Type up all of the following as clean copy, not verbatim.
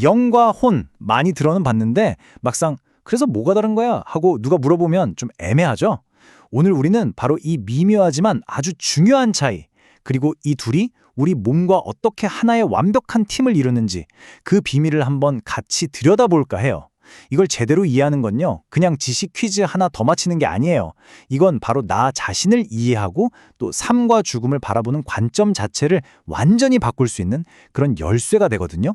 영과 혼 많이 들어는 봤는데 막상 그래서 뭐가 다른 거야? 하고 누가 물어보면 좀 애매하죠? 오늘 우리는 바로 이 미묘하지만 아주 중요한 차이, 그리고 이 둘이 우리 몸과 어떻게 하나의 완벽한 팀을 이루는지 그 비밀을 한번 같이 들여다볼까 해요. 이걸 제대로 이해하는 건요, 그냥 지식 퀴즈 하나 더 맞히는 게 아니에요. 이건 바로 나 자신을 이해하고 또 삶과 죽음을 바라보는 관점 자체를 완전히 바꿀 수 있는 그런 열쇠가 되거든요.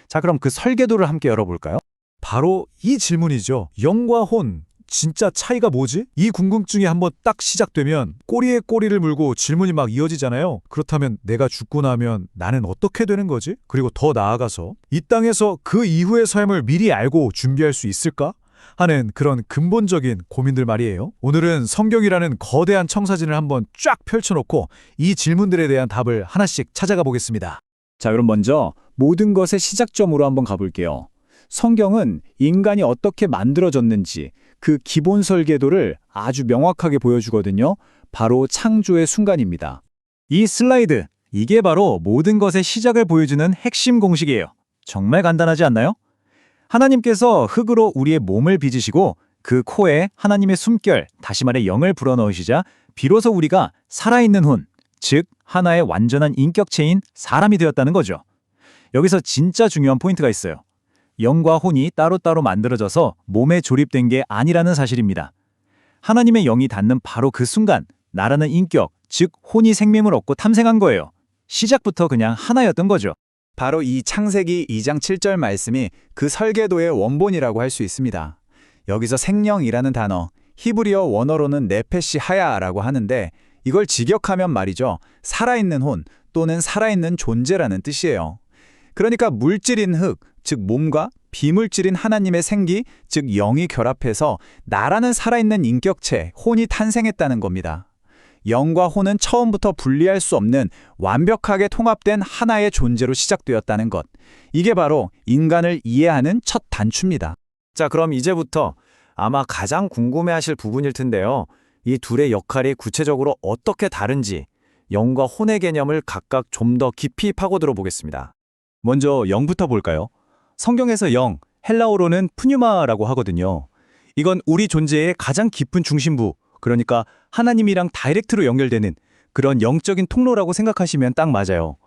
자, 그럼 그 설계도를 함께 열어볼까요? 바로 이 질문이죠. 영과 혼, 진짜 차이가 뭐지? 이 궁금증이 한번 딱 시작되면 꼬리에 꼬리를 물고 질문이 막 이어지잖아요. 그렇다면 내가 죽고 나면 나는 어떻게 되는 거지? 그리고 더 나아가서 이 땅에서 그 이후의 삶을 미리 알고 준비할 수 있을까? 하는 그런 근본적인 고민들 말이에요. 오늘은 성경이라는 거대한 청사진을 한번 쫙 펼쳐놓고 이 질문들에 대한 답을 하나씩 찾아가 보겠습니다. 자, 그럼 먼저 모든 것의 시작점으로 한번 가볼게요. 성경은 인간이 어떻게 만들어졌는지 그 기본 설계도를 아주 명확하게 보여주거든요. 바로 창조의 순간입니다. 이 슬라이드, 이게 바로 모든 것의 시작을 보여주는 핵심 공식이에요. 정말 간단하지 않나요? 하나님께서 흙으로 우리의 몸을 빚으시고 그 코에 하나님의 숨결, 다시 말해 영을 불어넣으시자 비로소 우리가 살아있는 혼, 즉 하나의 완전한 인격체인 사람이 되었다는 거죠. 여기서 진짜 중요한 포인트가 있어요. 영과 혼이 따로따로 만들어져서 몸에 조립된 게 아니라는 사실입니다. 하나님의 영이 닿는 바로 그 순간 나라는 인격, 즉 혼이 생명을 얻고 탐생한 거예요. 시작부터 그냥 하나였던 거죠. 바로 이 창세기 2장 7절 말씀이 그 설계도의 원본이라고 할 수 있습니다. 여기서 생명이라는 단어, 히브리어 원어로는 네페시 하야라고 하는데 이걸 직역하면 말이죠, 살아있는 혼 또는 살아있는 존재라는 뜻이에요. 그러니까 물질인 흙, 즉 몸과 비물질인 하나님의 생기, 즉 영이 결합해서 나라는 살아있는 인격체, 혼이 탄생했다는 겁니다. 영과 혼은 처음부터 분리할 수 없는 완벽하게 통합된 하나의 존재로 시작되었다는 것. 이게 바로 인간을 이해하는 첫 단추입니다. 자, 그럼 이제부터 아마 가장 궁금해하실 부분일 텐데요. 이 둘의 역할이 구체적으로 어떻게 다른지 영과 혼의 개념을 각각 좀 더 깊이 파고들어 보겠습니다. 먼저 영부터 볼까요? 성경에서 영, 헬라어로는 푸뉴마라고 하거든요. 이건 우리 존재의 가장 깊은 중심부, 그러니까 하나님이랑 다이렉트로 연결되는 그런 영적인 통로라고 생각하시면 딱 맞아요.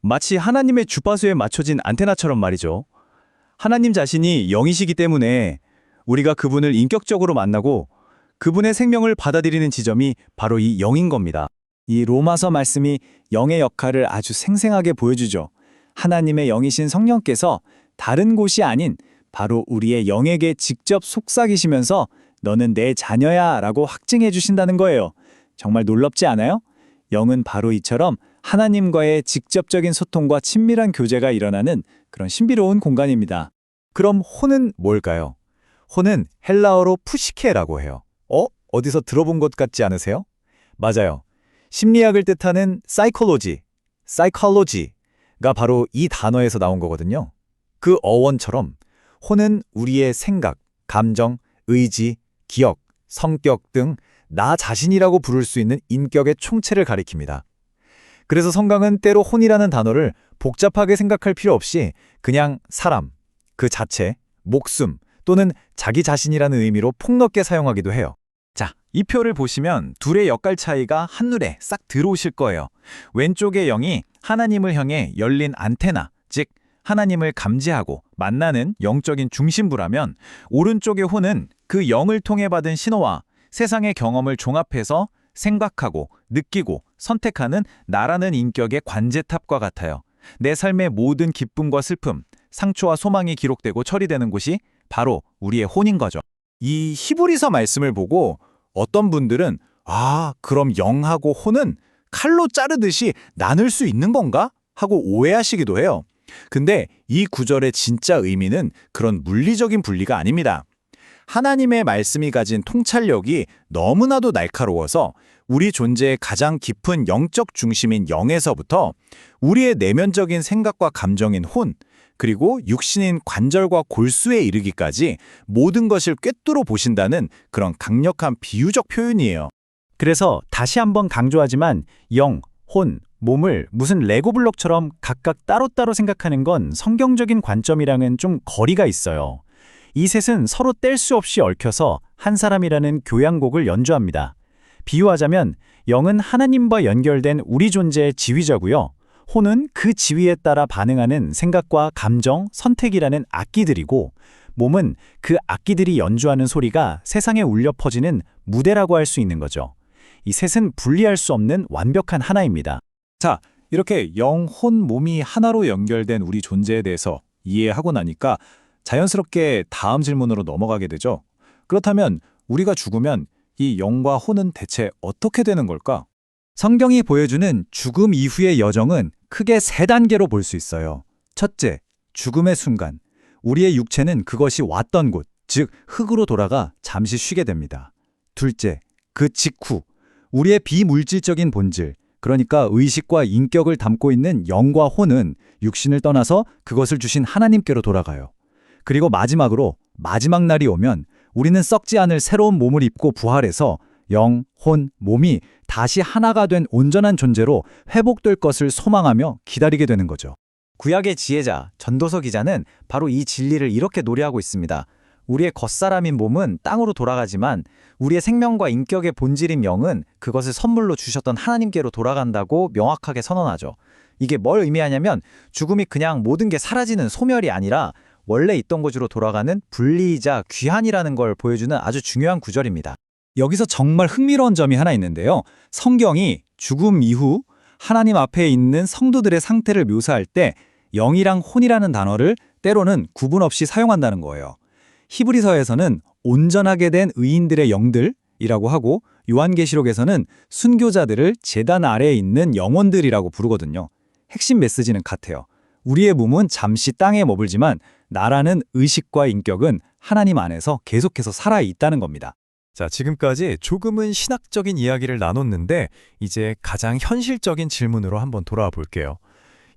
마치 하나님의 주파수에 맞춰진 안테나처럼 말이죠. 하나님 자신이 영이시기 때문에 우리가 그분을 인격적으로 만나고 그분의 생명을 받아들이는 지점이 바로 이 영인 겁니다. 이 로마서 말씀이 영의 역할을 아주 생생하게 보여주죠. 하나님의 영이신 성령께서 다른 곳이 아닌 바로 우리의 영에게 직접 속삭이시면서 너는 내 자녀야 라고 확증해 주신다는 거예요. 정말 놀랍지 않아요? 영은 바로 이처럼 하나님과의 직접적인 소통과 친밀한 교제가 일어나는 그런 신비로운 공간입니다. 그럼 혼은 뭘까요? 혼은 헬라어로 푸시케라고 해요. 어디서 들어본 것 같지 않으세요? 맞아요. 심리학을 뜻하는 psychology가 바로 이 단어에서 나온 거거든요. 그 어원처럼 혼은 우리의 생각, 감정, 의지, 기억, 성격 등 나 자신이라고 부를 수 있는 인격의 총체를 가리킵니다. 그래서 성경은 때로 혼이라는 단어를 복잡하게 생각할 필요 없이 그냥 사람, 그 자체, 목숨 또는 자기 자신이라는 의미로 폭넓게 사용하기도 해요. 자, 이 표를 보시면 둘의 역할 차이가 한눈에 싹 들어오실 거예요. 왼쪽의 영이 하나님을 향해 열린 안테나, 즉 하나님을 감지하고 만나는 영적인 중심부라면 오른쪽의 혼은 그 영을 통해 받은 신호와 세상의 경험을 종합해서 생각하고 느끼고 선택하는 나라는 인격의 관제탑과 같아요. 내 삶의 모든 기쁨과 슬픔, 상처와 소망이 기록되고 처리되는 곳이 바로 우리의 혼인 거죠. 이 히브리서 말씀을 보고 어떤 분들은 그럼 영하고 혼은 칼로 자르듯이 나눌 수 있는 건가? 하고 오해하시기도 해요. 근데 이 구절의 진짜 의미는 그런 물리적인 분리가 아닙니다. 하나님의 말씀이 가진 통찰력이 너무나도 날카로워서 우리 존재의 가장 깊은 영적 중심인 영에서부터 우리의 내면적인 생각과 감정인 혼, 그리고 육신인 관절과 골수에 이르기까지 모든 것을 꿰뚫어 보신다는 그런 강력한 비유적 표현이에요. 그래서 다시 한번 강조하지만 영, 혼, 몸을 무슨 레고 블록처럼 각각 따로따로 생각하는 건 성경적인 관점이랑은 좀 거리가 있어요. 이 셋은 서로 뗄 수 없이 얽혀서 한 사람이라는 교향곡을 연주합니다. 비유하자면 영은 하나님과 연결된 우리 존재의 지휘자고요. 혼은 그 지휘에 따라 반응하는 생각과 감정, 선택이라는 악기들이고, 몸은 그 악기들이 연주하는 소리가 세상에 울려 퍼지는 무대라고 할 수 있는 거죠. 이 셋은 분리할 수 없는 완벽한 하나입니다. 자, 이렇게 영, 혼, 몸이 하나로 연결된 우리 존재에 대해서 이해하고 나니까 자연스럽게 다음 질문으로 넘어가게 되죠. 그렇다면 우리가 죽으면 이 영과 혼은 대체 어떻게 되는 걸까? 성경이 보여주는 죽음 이후의 여정은 크게 세 단계로 볼 수 있어요. 첫째, 죽음의 순간. 우리의 육체는 그것이 왔던 곳, 즉 흙으로 돌아가 잠시 쉬게 됩니다. 둘째, 그 직후. 우리의 비물질적인 본질, 그러니까 의식과 인격을 담고 있는 영과 혼은 육신을 떠나서 그것을 주신 하나님께로 돌아가요. 그리고 마지막으로 마지막 날이 오면 우리는 썩지 않을 새로운 몸을 입고 부활해서 영, 혼, 몸이 다시 하나가 된 온전한 존재로 회복될 것을 소망하며 기다리게 되는 거죠. 구약의 지혜자 전도서 기자는 바로 이 진리를 이렇게 노래하고 있습니다. 우리의 겉사람인 몸은 땅으로 돌아가지만 우리의 생명과 인격의 본질인 영은 그것을 선물로 주셨던 하나님께로 돌아간다고 명확하게 선언하죠. 이게 뭘 의미하냐면 죽음이 그냥 모든 게 사라지는 소멸이 아니라 원래 있던 곳으로 돌아가는 분리이자 귀환이라는 걸 보여주는 아주 중요한 구절입니다. 여기서 정말 흥미로운 점이 하나 있는데요. 성경이 죽음 이후 하나님 앞에 있는 성도들의 상태를 묘사할 때 영이랑 혼이라는 단어를 때로는 구분 없이 사용한다는 거예요. 히브리서에서는 온전하게 된 의인들의 영들이라고 하고 요한계시록에서는 순교자들을 제단 아래에 있는 영혼들이라고 부르거든요. 핵심 메시지는 같아요. 우리의 몸은 잠시 땅에 머물지만 나라는 의식과 인격은 하나님 안에서 계속해서 살아있다는 겁니다. 자, 지금까지 조금은 신학적인 이야기를 나눴는데 이제 가장 현실적인 질문으로 한번 돌아와 볼게요.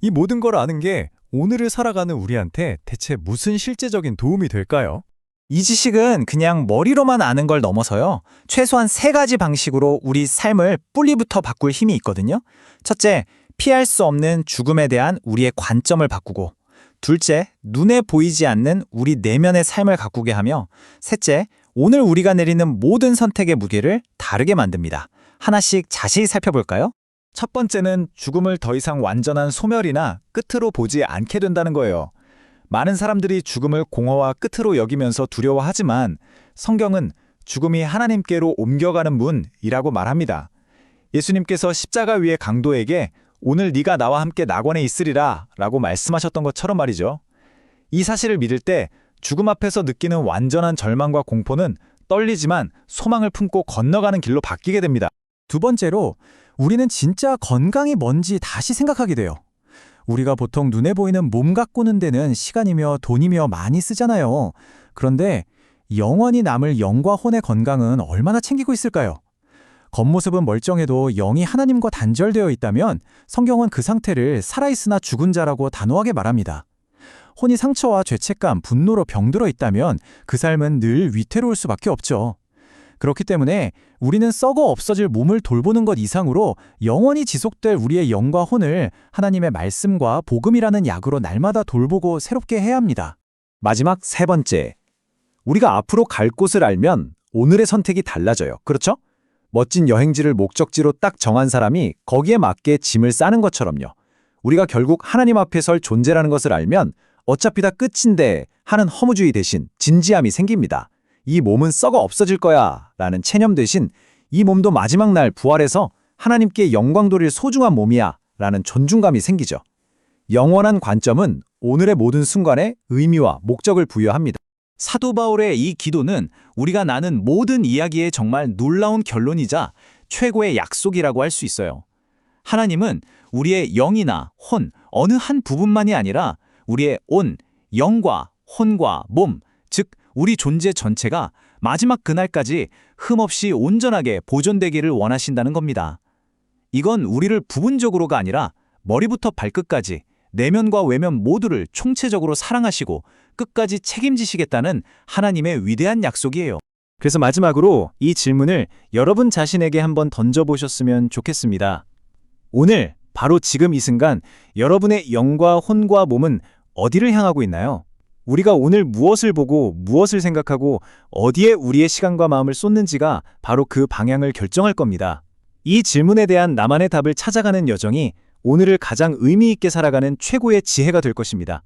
이 모든 걸 아는 게 오늘을 살아가는 우리한테 대체 무슨 실제적인 도움이 될까요? 이 지식은 그냥 머리로만 아는 걸 넘어서요. 최소한 세 가지 방식으로 우리 삶을 뿌리부터 바꿀 힘이 있거든요. 첫째, 피할 수 없는 죽음에 대한 우리의 관점을 바꾸고, 둘째, 눈에 보이지 않는 우리 내면의 삶을 가꾸게 하며, 셋째, 오늘 우리가 내리는 모든 선택의 무게를 다르게 만듭니다. 하나씩 자세히 살펴볼까요? 첫 번째는 죽음을 더 이상 완전한 소멸이나 끝으로 보지 않게 된다는 거예요. 많은 사람들이 죽음을 공허와 끝으로 여기면서 두려워하지만 성경은 죽음이 하나님께로 옮겨가는 문이라고 말합니다. 예수님께서 십자가 위의 강도에게 오늘 네가 나와 함께 낙원에 있으리라 라고 말씀하셨던 것처럼 말이죠. 이 사실을 믿을 때 죽음 앞에서 느끼는 완전한 절망과 공포는 떨리지만 소망을 품고 건너가는 길로 바뀌게 됩니다. 두 번째로, 우리는 진짜 건강이 뭔지 다시 생각하게 돼요. 우리가 보통 눈에 보이는 몸 가꾸는 데는 시간이며 돈이며 많이 쓰잖아요. 그런데 영원히 남을 영과 혼의 건강은 얼마나 챙기고 있을까요? 겉모습은 멀쩡해도 영이 하나님과 단절되어 있다면 성경은 그 상태를 살아있으나 죽은 자라고 단호하게 말합니다. 혼이 상처와 죄책감, 분노로 병들어 있다면 그 삶은 늘 위태로울 수밖에 없죠. 그렇기 때문에 우리는 썩어 없어질 몸을 돌보는 것 이상으로 영원히 지속될 우리의 영과 혼을 하나님의 말씀과 복음이라는 약으로 날마다 돌보고 새롭게 해야 합니다. 마지막 세 번째. 우리가 앞으로 갈 곳을 알면 오늘의 선택이 달라져요. 그렇죠? 멋진 여행지를 목적지로 딱 정한 사람이 거기에 맞게 짐을 싸는 것처럼요. 우리가 결국 하나님 앞에 설 존재라는 것을 알면 어차피 다 끝인데 하는 허무주의 대신 진지함이 생깁니다. 이 몸은 썩어 없어질 거야 라는 체념 대신 이 몸도 마지막 날 부활해서 하나님께 영광 돌릴 소중한 몸이야 라는 존중감이 생기죠. 영원한 관점은 오늘의 모든 순간에 의미와 목적을 부여합니다. 사도 바울의 이 기도는 우리가 나눈 모든 이야기의 정말 놀라운 결론이자 최고의 약속이라고 할 수 있어요. 하나님은 우리의 영이나 혼, 어느 한 부분만이 아니라 우리의 온, 영과 혼과 몸, 즉 우리 존재 전체가 마지막 그날까지 흠없이 온전하게 보존되기를 원하신다는 겁니다. 이건 우리를 부분적으로가 아니라 머리부터 발끝까지 내면과 외면 모두를 총체적으로 사랑하시고 끝까지 책임지시겠다는 하나님의 위대한 약속이에요. 그래서 마지막으로 이 질문을 여러분 자신에게 한번 던져보셨으면 좋겠습니다. 오늘 바로 지금 이 순간 여러분의 영과 혼과 몸은 어디를 향하고 있나요? 우리가 오늘 무엇을 보고 무엇을 생각하고 어디에 우리의 시간과 마음을 쏟는지가 바로 그 방향을 결정할 겁니다. 이 질문에 대한 나만의 답을 찾아가는 여정이 오늘을 가장 의미 있게 살아가는 최고의 지혜가 될 것입니다.